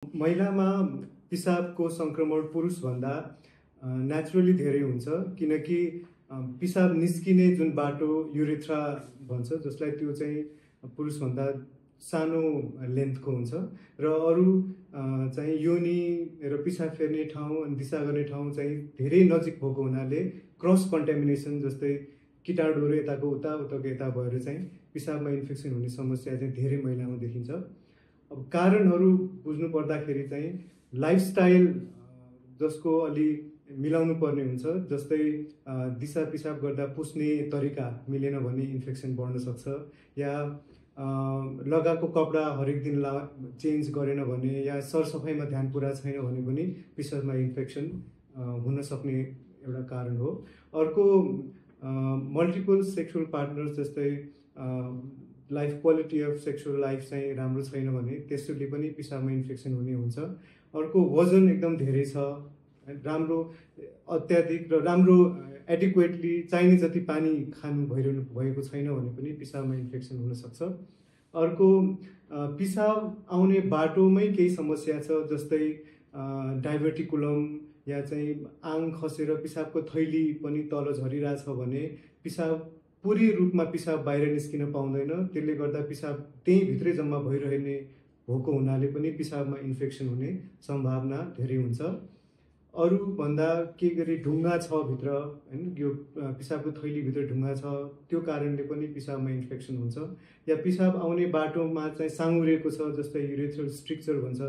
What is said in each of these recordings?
महिलामा पिसाबको संक्रमण पुरुषभन्दा नेचुरली धेरै हुन्छ किनकि पिसाब निस्किने जुन बाटो युरेथ्रा भन्छ जसलाई त्यो चाहिँ पुरुषभन्दा सानो लेन्थको हुन्छ र अरू चाहिँ योनि र पिसाब फेर्ने ठाउँ अनि दिशा गर्ने ठाउँ चाहिँ धेरै नजिक भएको हुनाले क्रस कन्टामिनेसन जस्तै कीटाणुहरू यताको उता उताको यता भएर चाहिँ पिसाबमा इन्फेक्सन हुने समस्या चाहिँ धेरै महिलामा देखिन्छ। अब कारणहरू बुझ्नु पर्दाखेरि चाहिँ लाइफस्टाइल जसको अलि मिलाउनु पर्ने हुन्छ, जस्तै दिशा पिसाब गर्दा पुस्ने तरिका मिलेन भने इन्फेक्सन बढ्न सक्छ, या लगाएको कपडा हरेक दिन चेन्ज गरेन भने या सरसफाइमा ध्यान पुरा छैन भने पनि पिसाबमा इन्फेक्सन हुन सक्ने एउटा कारण हो। अर्को मल्टिपल सेक्सुअल पार्टनर्स जस्तै life quality of sexual life चाहिँ राम्रो छैन भने त्यसले पनि पिसाबमा इन्फेक्सन हुने हुन्छ। अर्को वजन एकदम धेरै छ, राम्रो अत्याधिक र राम्रो एडिक्वेटली चाहिने जति पानी खानु भएको छैन भने पनि पिसाबमा इन्फेक्सन हुनसक्छ। अर्को पिसाब आउने बाटोमै केही समस्या छ, जस्तै डाइभर्टिकुलम या चाहिँ आङ खसेर पिसाबको थैली पनि तल झरिरहेछ भने पिसाब पूरी रूपमा पिसाब बाहिर निस्किन पाउँदैन, त्यसले गर्दा पिसाब त्यही भित्रै जम्मा भइरहने भएको हुनाले पनि पिसाबमा इन्फेक्सन हुने सम्भावना धेरै हुन्छ। अरू भन्दा के गरी ढुङ्गा छ भित्र, हैन, यो पिसाबको थैलीभित्र ढुङ्गा छ, त्यो कारणले पनि पिसाबमा इन्फेक्सन हुन्छ। या पिसाब आउने बाटोमा चाहिँ साँगुरिएको छ जस्तै युरेथ्रल स्ट्रिक्चर भन्छ,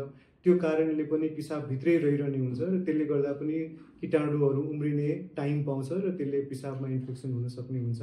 त्यो कारणले पनि पिसाब भित्रै रहिरहने हुन्छ र त्यसले गर्दा पनि कीटाणुहरू उम्रिने टाइम पाउँछ र त्यसले पिसाबमा इन्फेक्सन हुन सक्ने हुन्छ।